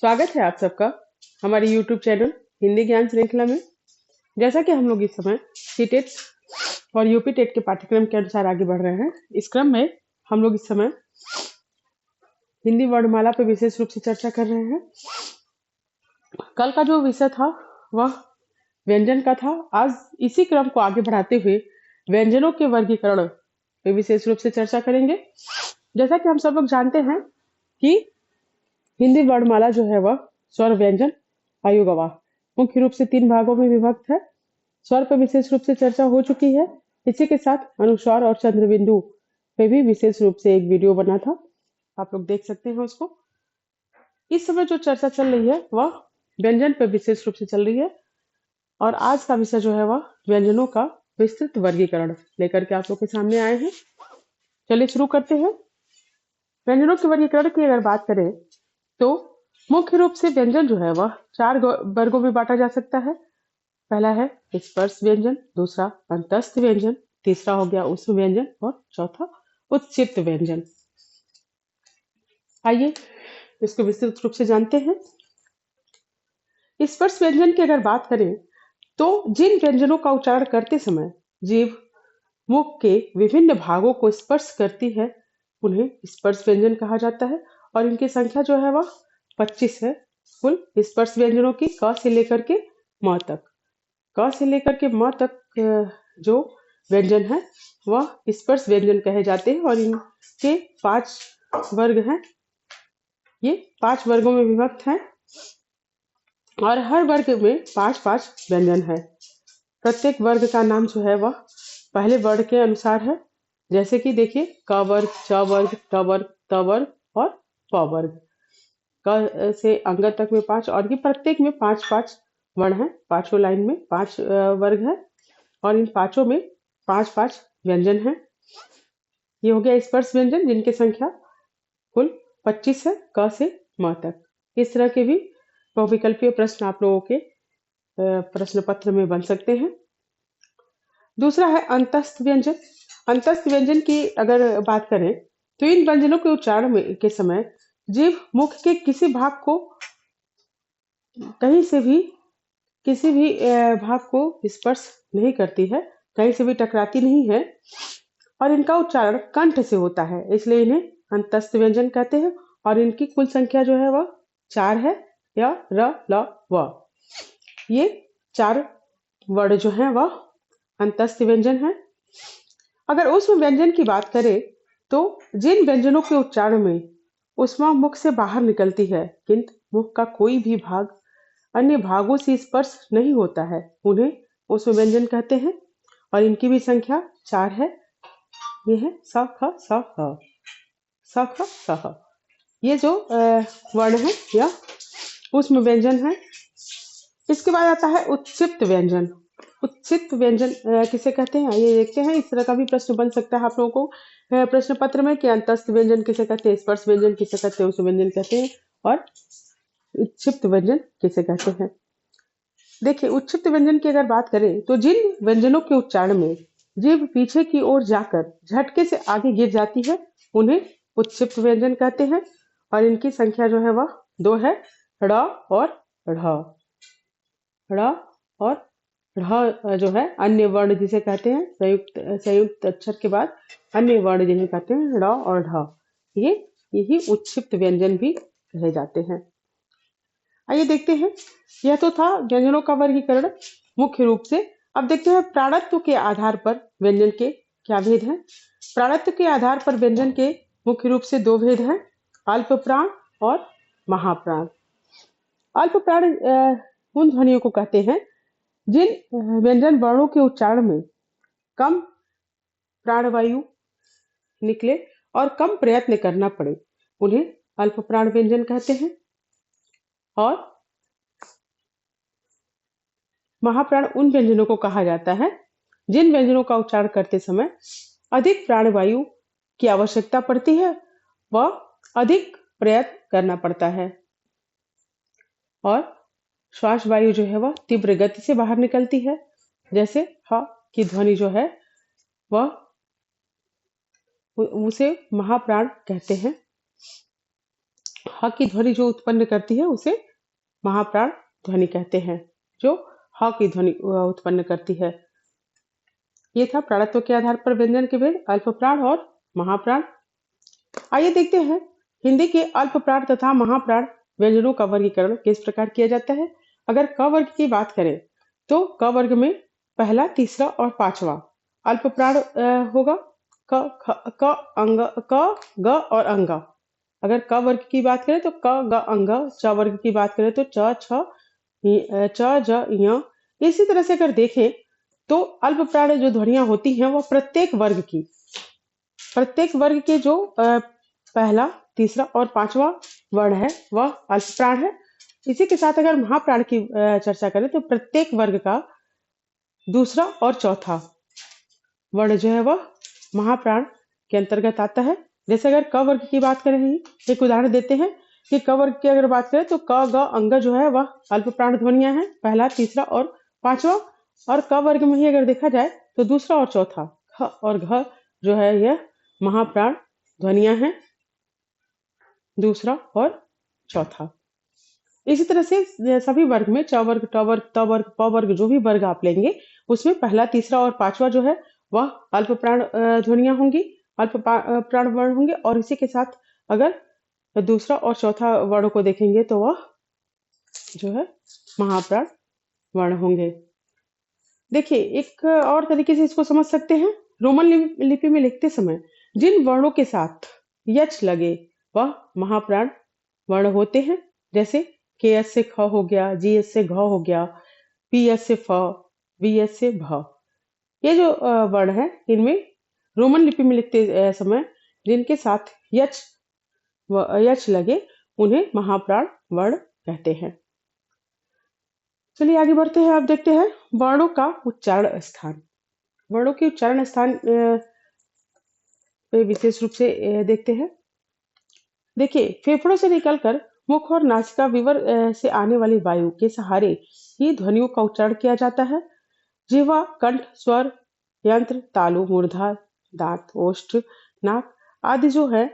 स्वागत है आप सबका हमारे YouTube चैनल हिंदी ज्ञान श्रृंखला में। जैसा कि हम लोग इस समय सीटेट और यूपी टेट के पाठ्यक्रम के अनुसार आगे बढ़ रहे हैं, इस क्रम में हम लोग इस समय हिंदी वर्णमाला पर विशेष रूप से चर्चा कर रहे हैं। कल का जो विषय था वह व्यंजन का था। आज इसी क्रम को आगे बढ़ाते हुए व्यंजनों के वर्गीकरण पे विशेष रूप से चर्चा करेंगे। जैसा कि हम सब लोग जानते हैं कि हिंदी वर्णमाला जो है वह स्वर, व्यंजन, आयु, गवाह मुख्य रूप से 3 भागों में विभक्त है। स्वर पर विशेष रूप से चर्चा हो चुकी है। इसी के साथ अनुस्वार और चंद्र बिंदु पे भी विशेष रूप से एक वीडियो बना था, आप लोग देख सकते हैं उसको। इस समय जो चर्चा चल रही है वह व्यंजन पर विशेष रूप से चल रही है और आज का विषय जो है वह व्यंजनों का विस्तृत वर्गीकरण लेकर के आप लोग के सामने आए हैं। चलिए शुरू करते हैं। व्यंजनों के वर्गीकरण की अगर बात करें तो मुख्य रूप से व्यंजन जो है वह 4 वर्गों में बांटा जा सकता है। पहला है स्पर्श व्यंजन, दूसरा अंतस्थ व्यंजन, तीसरा हो गया ऊष्म व्यंजन और चौथा उत्क्षिप्त व्यंजन। आइए इसको विस्तृत रूप से जानते हैं। स्पर्श व्यंजन की अगर बात करें तो जिन व्यंजनों का उच्चारण करते समय जीभ मुख के विभिन्न भागों को स्पर्श करती है उन्हें स्पर्श व्यंजन कहा जाता है और इनकी संख्या जो है वह 25 है। कुल स्पर्श व्यंजनों की क से लेकर के म तक, क से लेकर के म तक जो व्यंजन है वह स्पर्श व्यंजन कहे जाते हैं और इनके 5 वर्ग हैं। ये 5 वर्गों में विभक्त हैं और हर वर्ग में 5-5 व्यंजन है। प्रत्येक वर्ग का नाम जो है वह पहले वर्ग के अनुसार है। जैसे कि देखिए क वर्ग, च वर्ग, ट वर्ग, त वर्ग और प वर्ग। क से अंग तक में 5 और ये प्रत्येक में 5-5 वर्ण है। 5 लाइन में 5 वर्ग है और इन 5 में 5-5 व्यंजन है। ये हो गया स्पर्श व्यंजन जिनकी संख्या कुल 25 है क से म तक। इस तरह के भी बहुविकल्पीय प्रश्न आप लोगों के प्रश्न पत्र में बन सकते हैं। दूसरा है अंतस्थ व्यंजन। अंतस्थ व्यंजन की अगर बात करें तो इन व्यंजनों के उच्चारण के समय जीभ मुख के किसी भाग को कहीं से भी किसी भी भाग को स्पर्श नहीं करती है, कहीं से भी टकराती नहीं है और इनका उच्चारण कंठ से होता है, इसलिए इन्हें अंतस्थ व्यंजन कहते हैं और इनकी कुल संख्या जो है वह 4 है। या र, ल, व, ये 4 वर्ण जो है वह अंतस्थ व्यंजन है। अगर ऊष्म व्यंजन की बात करें तो जिन व्यंजनों के उच्चारण में ऊष्मा मुख से बाहर निकलती है किंतु मुख का कोई भी भाग अन्य भागों से स्पर्श नहीं होता है उन्हें ऊष्म व्यंजन कहते हैं और इनकी भी संख्या 4 है। ये है स, ख, स, ह, स, ख, स, ह। ये जो वर्ण है यह ऊष्म व्यंजन है। इसके बाद आता है उत्क्षिप्त व्यंजन। उत्क्षिप्त व्यंजन किसे कहते हैं ये देखते हैं। इस तरह का भी प्रश्न बन सकता है आप लोगों को प्रश्न पत्र में कि अंतस्थ व्यंजन किसे कहते हैं, स्पर्श व्यंजन किसे कहते हैं, ऊष्म व्यंजन कहते हैं और उत्क्षिप्त व्यंजन किसे कहते हैं। देखिए उत्क्षिप्त व्यंजन की अगर बात करें तो जिन व्यंजनों के उच्चारण में जीभ पीछे की ओर जाकर झटके से आगे गिर जाती है उन्हें उत्क्षिप्त व्यंजन कहते हैं और इनकी संख्या जो है वह 2 है। ड़ और ढ़। ड़ और ढ़ जो है अन्य वर्ण जिसे कहते हैं, संयुक्त अक्षर के बाद अन्य वर्ण जिन्हें कहते हैं ड़ और ढ, यही उत्क्षिप्त व्यंजन भी कहे जाते हैं। आइए देखते हैं। यह तो था व्यंजनों का वर्गीकरण मुख्य रूप से। अब देखते हैं प्राणत्व के आधार पर व्यंजन के क्या भेद हैं। प्राणत्व के आधार पर व्यंजन के मुख्य रूप से 2 भेद हैं, अल्प प्राण और महाप्राण। अल्प प्राण उन ध्वनियों को कहते हैं जिन व्यंजन वर्णों के उच्चारण में कम प्राणवायु निकले और कम प्रयत्न करना पड़े उन्हें अल्प प्राण व्यंजन कहते हैं और महाप्राण उन व्यंजनों को कहा जाता है जिन व्यंजनों का उच्चारण करते समय अधिक प्राणवायु की आवश्यकता पड़ती है व अधिक प्रयत्न करना पड़ता है और श्वास वायु जो है वह तीव्र गति से बाहर निकलती है। जैसे ह की ध्वनि जो है वह उसे महाप्राण कहते हैं। ह की ध्वनि जो उत्पन्न करती है उसे महाप्राण ध्वनि कहते हैं, जो ह की ध्वनि उत्पन्न करती है। ये था प्राणत्व के आधार पर व्यंजन के भेद, अल्प प्राण और महाप्राण। आइए देखते हैं हिंदी के अल्प प्राण तथा महाप्राण व्यंजनों का वर्गीकरण किस प्रकार किया जाता है। अगर क वर्ग की बात करें तो क वर्ग में पहला, तीसरा और पांचवा अल्प प्राण होगा। क ख क अंग क ग और अंग। अगर क वर्ग की बात करें तो क ग अंग, च वर्ग की बात करें तो च छ च ज य। इसी तरह से अगर देखें तो अल्प प्राण जो ध्वनियां होती हैं वह प्रत्येक वर्ग के जो पहला, तीसरा और पांचवा वर्ण है वह अल्प प्राण है। इसी के साथ अगर महाप्राण की चर्चा करें तो प्रत्येक वर्ग का दूसरा और चौथा वर्ण जो है वह महाप्राण के अंतर्गत आता है। जैसे अगर क वर्ग की बात करें, एक उदाहरण देते हैं कि क वर्ग की अगर बात करें तो क ग अंग जो है वह अल्प प्राण ध्वनियां हैं, पहला, तीसरा और पांचवा। और क वर्ग में ही अगर देखा जाए तो दूसरा और चौथा ख और घ जो है यह महाप्राण ध्वनियां हैं, दूसरा और चौथा। इसी तरह से सभी वर्ग में च वर्ग, ट वर्ग, त वर्ग, प वर्ग जो भी वर्ग आप लेंगे उसमें पहला, तीसरा और पांचवा जो है वह अल्प प्राण ध्वनियां होंगी, प्राण वर्ण होंगे। और इसी के साथ अगर दूसरा और चौथा वर्ण को देखेंगे तो वह जो है महाप्राण वर्ण होंगे। देखिए एक और तरीके से इसको समझ सकते हैं। रोमन लिपि में लिखते समय जिन वर्णों के साथ यच लगे वह महाप्राण वर्ण होते हैं। जैसे के एस से ख हो गया, जी एस से घ हो गया, पी एस से फ, वी एस से भ। ये जो वर्ण है इनमें रोमन लिपि में लिखते समय जिनके साथ यच लगे उन्हें महाप्राण वर्ण कहते हैं। चलिए आगे बढ़ते हैं। अब देखते हैं वर्णों का उच्चारण स्थान। वर्णों के उच्चारण स्थान पे विशेष रूप से देखते हैं। देखिए फेफड़ों से निकलकर मुख और नासिका विवर से आने वाली वायु के सहारे ही ध्वनियों का उच्चारण किया जाता है। जिह्वा, कंठ, स्वर, यंत्र, तालु, मूर्धा, दांत, ओष्ठ, नाक आदि जो है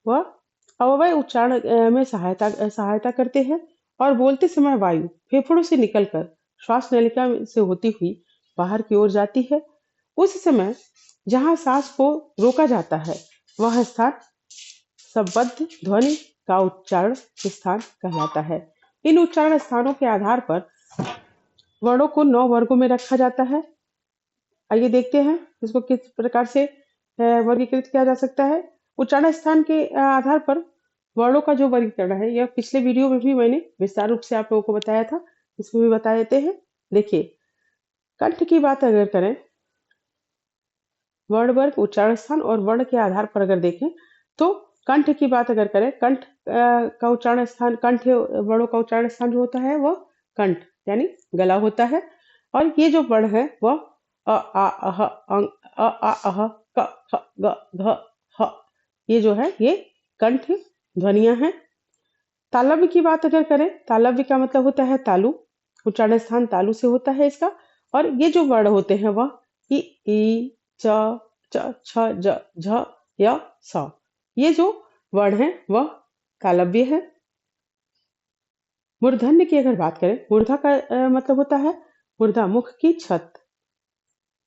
वह अव्यय उच्चारण में सहायता करते हैं। और बोलते समय वायु फेफड़ों से निकलकर श्वास नलिका से होती हुई बाहर की ओर जाती है। उस समय जहां सांस को रोका जाता है वह स्थान संबद्ध ध्वनि का उच्चारण स्थान कहलाता है। इन उच्चारण स्थानों के आधार पर वर्णों को 9 वर्गों में रखा जाता है। आइए देखते हैं इसको किस प्रकार से वर्गीकृत किया जा सकता है। उच्चारण स्थान के आधार पर वर्णों का जो वर्गीकरण है यह पिछले वीडियो में भी मैंने विस्तार रूप से आप लोगों को बताया था, इसमें भी बता देते हैं। देखिए कंठ की बात अगर करें, वर्ण वर्ग, उच्चारण स्थान और वर्ण के आधार पर अगर देखें तो कंठ की बात अगर करें, कंठ का उच्चारण स्थान, कंठ वर्णों का उच्चारण स्थान जो होता है वह कंठ यानी गला होता है। और ये जो वर्ण है वह अ आ अह अंग, अ आ अह, क ख ग घ ह, ये जो है ये कंठ ध्वनियां हैं। तालव्य की बात अगर करें, तालव्य का मतलब होता है तालु, उच्चारण स्थान तालु से होता है इसका। और ये जो वर्ण होते हैं वह ई, च, छ, ज, झ, य, स। ये जो वर्ण है वह तालव्य है। मूर्धन्य की अगर बात करें, मूर्धा का मतलब होता है मूर्धा, मुख की छत।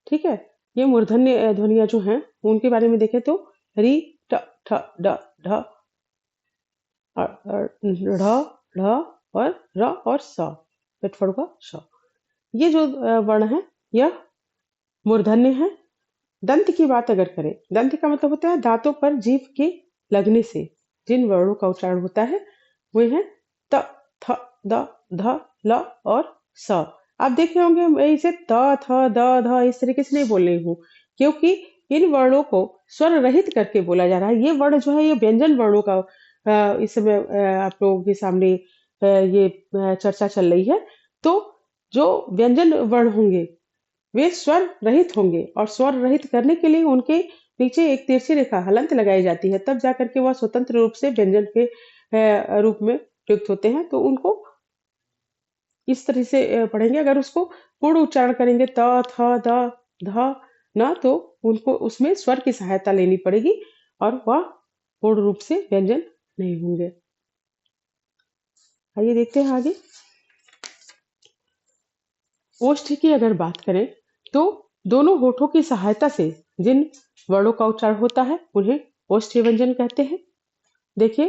ठीक है, ये मूर्धन्य ध्वनियां जो हैं उनके बारे में देखें तो री, ट, ठ, ड, ढ, ढ़, ढ और र और स, पेटफोड़ का श। ये जो वर्ण है यह मूर्धन्य है। दंत की बात अगर करें, दंत का मतलब होता है दांतों पर जीभ के लगने से जिन वर्णों का उच्चारण होता है वे हैं त, थ, द, ध, ल और स। आप देखे होंगे मैं इसे त, थ, द, ध इस तरीके से नहीं बोल रही हूँ, क्योंकि इन वर्णों को स्वर रहित करके बोला जा रहा है। ये वर्ण जो है ये व्यंजन वर्णों का इस समय आप लोगों के सामने ये चर्चा चल रही है। तो जो व्यंजन वर्ण होंगे वे स्वर रहित होंगे, और स्वर रहित करने के लिए उनके नीचे एक तिरछी रेखा हलंत लगाई जाती है, तब जाकर के वह स्वतंत्र रूप से व्यंजन के रूप में प्रयुक्त होते हैं। तो उनको इस तरह से पढ़ेंगे। अगर उसको पूर्ण उच्चारण करेंगे त, थ, द, ध, न, तो उनको उसमें स्वर की सहायता लेनी पड़ेगी और वह पूर्ण रूप से व्यंजन नहीं होंगे। आइए देखते हैं आगे। ओष्ठ की अगर बात करें तो दोनों होठों की सहायता से जिन वर्णों का उच्चारण होता है उन्हें ओष्ठीय व्यंजन कहते हैं। देखिए,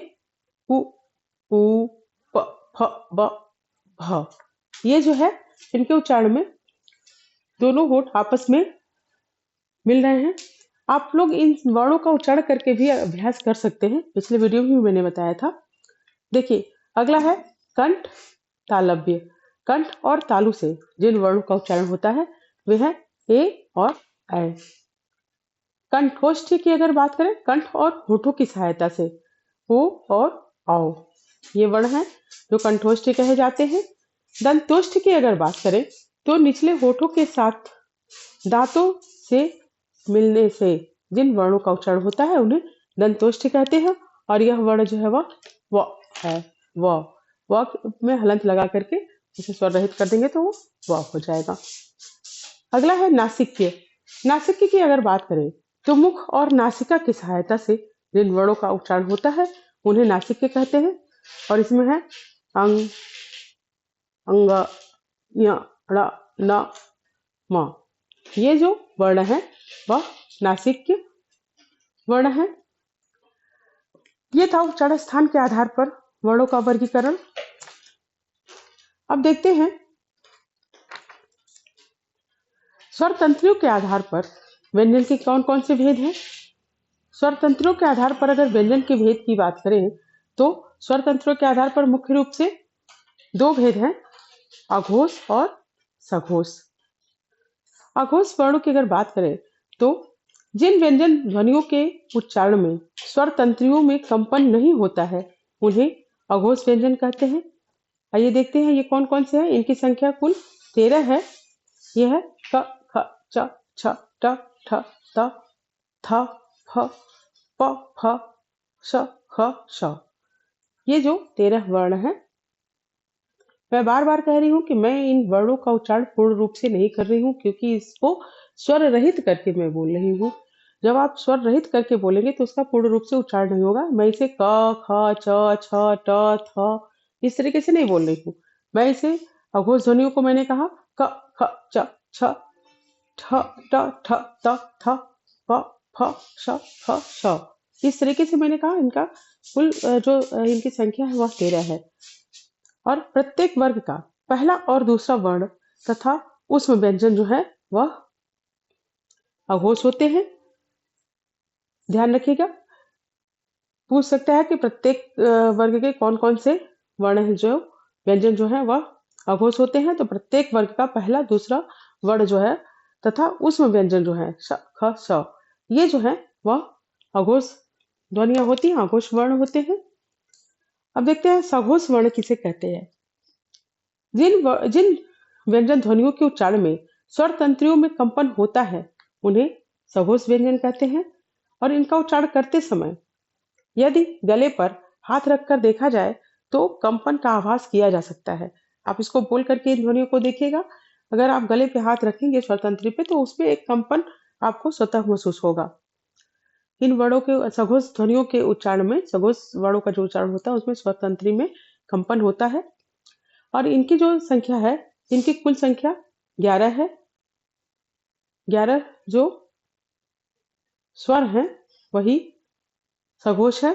उ, ऊ, प, फ, ब, भ। ये जो है, इनके उच्चारण में दोनों होठ आपस में मिल रहे हैं। आप लोग इन वर्णों का उच्चारण करके भी अभ्यास कर सकते हैं, पिछले वीडियो में भी मैंने बताया था। देखिए, अगला है कंठ तालव्य। कंठ और तालु से जिन वर्णों का उच्चारण होता है वे है ए और ऐ। कंठोष्ठी की अगर बात करें, कंठ और होठों की सहायता से ओ और औ ये वर्ण हैं जो कंठोष्ठी कहे जाते हैं। दंतोष्ठ की अगर बात करें तो निचले होठों के साथ दांतों से मिलने से जिन वर्णों का उच्चारण होता है उन्हें दंतोष्ठी कहते हैं। और यह वर्ण जो है वह व है। व में हलंत लगा करके इसे स्वर रहित कर देंगे तो वो व हो जाएगा। अगला है नासिक्य। नासिक्य की अगर बात करें तो मुख और नासिका की सहायता से जिन वर्णों का उच्चारण होता है उन्हें नासिक्य कहते हैं। और इसमें है अंग, अंग, य, ण, न, म। ये जो वर्ण है वह नासिक्य वर्ण है। ये था उच्चारण स्थान के आधार पर वर्णों का वर्गीकरण। अब देखते हैं स्वर तंत्रियों के आधार पर व्यंजन के कौन कौन से भेद हैं। स्वर तंत्रियों के आधार पर अगर व्यंजन के भेद की बात करें तो स्वर तंत्रों के आधार पर मुख्य रूप से दो भेद हैं, अघोष और सघोष। अघोष वर्णों की अगर बात करें तो जिन व्यंजन ध्वनियों के उच्चारण में स्वर तंत्रियों में कंपन नहीं होता है उन्हें अघोष व्यंजन कहते हैं। आइए देखते हैं ये कौन कौन से हैं। इनकी संख्या कुल 13 है। यह है क, ख, च, छ, ट, ठ, त, थ, फ, प, फ, श, ख, श। ये जो 13 वर्ण हैं, मैं बार बार कह रही हूँ कि मैं इन वर्णों का उच्चारण पूर्ण रूप से नहीं कर रही हूँ क्योंकि इसको स्वर रहित करके मैं बोल रही हूँ। जब आप स्वर रहित करके बोलेंगे तो उसका पूर्ण रूप से उच्चारण नहीं होगा। मैं इसे क, ख, च, छ, ट, थ इस तरीके से नहीं बोल रही हूँ। मैं इसे अघोष ध्वनियों को मैंने कहा क, ख, च, छ, ठ, ट, ठ, त, थ, प, फ, श, फ, श। इस तरीके से मैंने कहा। इनका कुल जो इनकी संख्या है वह 13 है। और प्रत्येक वर्ग का पहला और दूसरा वर्ण तथा उसमें व्यंजन जो है वह अघोष होते हैं। ध्यान रखिएगा। पूछ सकता है कि प्रत्येक वर्ग के कौन कौन से वर्ण हैं जो व्यंजन जो है वह अघोष होते हैं। तो प्रत्येक वर्ग का पहला दूसरा वर्ण जो है तथा उसमें व्यंजन जो है श, ख, स, ये जो है वह अघोष ध्वनियां होती हैं, अघोष वर्ण होते हैं। अब देखते हैं सघोष वर्ण किसे कहते हैं। जिन व्यंजन ध्वनियों के उच्चारण में स्वर तंत्रियों में कंपन होता है उन्हें सघोष व्यंजन कहते हैं। और इनका उच्चारण करते समय यदि गले पर हाथ रखकर देखा जाए तो कंपन का आभास किया जा सकता है। आप इसको बोल करके इन ध्वनियों को देखिएगा। अगर आप गले पे हाथ रखेंगे स्वर तंत्री पे तो उसमें एक कंपन आपको स्वतः महसूस होगा। इन वर्णों के सघोष ध्वनियों के उच्चारण में, सघोष वर्णों का जो उच्चारण होता है उसमें स्वर तंत्री में कंपन होता है। और इनकी जो संख्या है, इनकी कुल संख्या 11 है। 11 जो स्वर हैं वही सघोष है।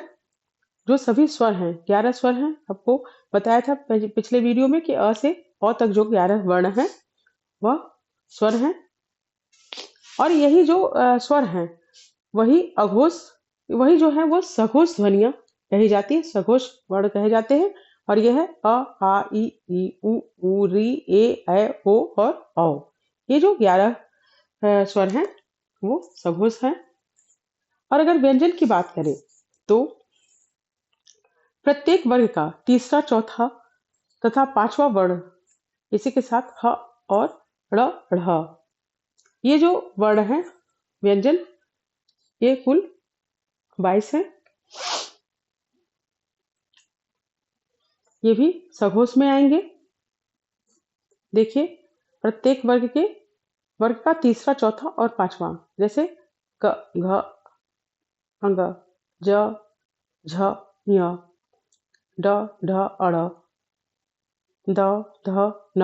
जो सभी स्वर हैं 11 स्वर हैं। आपको बताया था पिछले वीडियो में कि अ से अ तक जो 11 वर्ण हैं वह स्वर हैं। और यही जो स्वर हैं वही अघोष, वही जो है वो सघोष ध्वनियां कही जाती है, सघोष वर्ण कहे जाते हैं। और यह है अ, आ, ई, उ, री, ए, ओ और औ। ये जो 11 स्वर हैं वो सघोष हैं। और अगर व्यंजन की बात करें तो प्रत्येक वर्ग का तीसरा, चौथा तथा पांचवा वर्ण इसी के साथ ह और ड़, ढ़, ये जो वर्ण हैं व्यंजन, ये कुल 22 हैं। ये भी सघोष में आएंगे। देखिए, प्रत्येक वर्ग का तीसरा, चौथा और पांचवा, जैसे क, घ, अंग, ज, झ, ञ, ड, ढ, अड़, द, ध, न,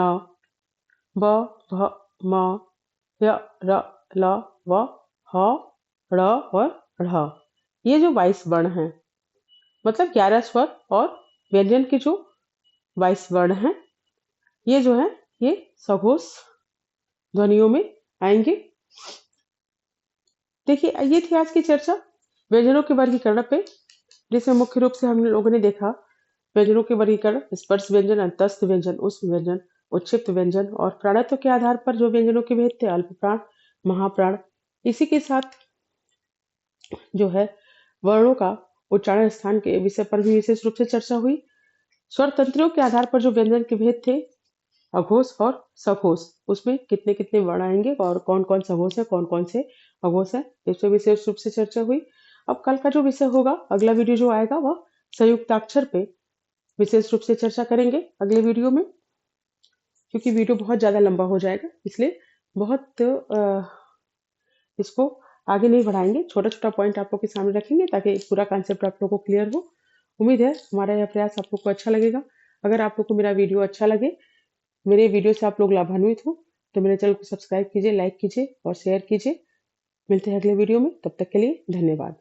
ब, भ, म, य, र, ल, व, ह, ड़ और ढ़। ये जो 22 वर्ण हैं, मतलब 11 स्वर और व्यंजन के जो 22 वर्ण हैं, ये जो है ये सघोष ध्वनियों में आएंगे। देखिए, ये थी आज की चर्चा व्यंजनों के वर्गीकरण पे, जिसमें मुख्य रूप से हम लोगों ने देखा व्यंजनों के वर्गीकरण: स्पर्श व्यंजन, अंतस्थ व्यंजन, उष्म व्यंजन, उच्छिष्ट व्यंजन, और प्राणत्व के आधार पर जो व्यंजनों के भेद थे: अल्प प्राण, महाप्राण। इसी के साथ जो है वर्णों का उच्चारण स्थान के विषय पर भी विशेष रूप से चर्चा हुई। स्वर तंत्रियों के आधार पर जो व्यंजन के भेद थे, अघोष और सघोष, उसमें कितने कितने वर्ण आएंगे और कौन कौन सघोष है, कौन कौन से अघोष है, इस पर विशेष रूप से चर्चा हुई। अब कल का जो विषय होगा, अगला वीडियो जो आएगा, वह संयुक्ताक्षर पे विशेष रूप से चर्चा करेंगे अगले वीडियो में, क्योंकि वीडियो बहुत ज्यादा लंबा हो जाएगा, इसलिए बहुत इसको आगे नहीं बढ़ाएंगे। छोटा छोटा पॉइंट आप लोग के सामने रखेंगे ताकि पूरा कॉन्सेप्ट आप लोग को क्लियर हो। उम्मीद है हमारा यह प्रयास आप लोग को अच्छा लगेगा। अगर आप लोग को मेरा वीडियो अच्छा लगे, मेरे वीडियो से आप लोग लाभान्वित हो, तो मेरे चैनल को सब्सक्राइब कीजिए, लाइक कीजिए और शेयर कीजिए। मिलते हैं अगले वीडियो में, तब तक के लिए धन्यवाद।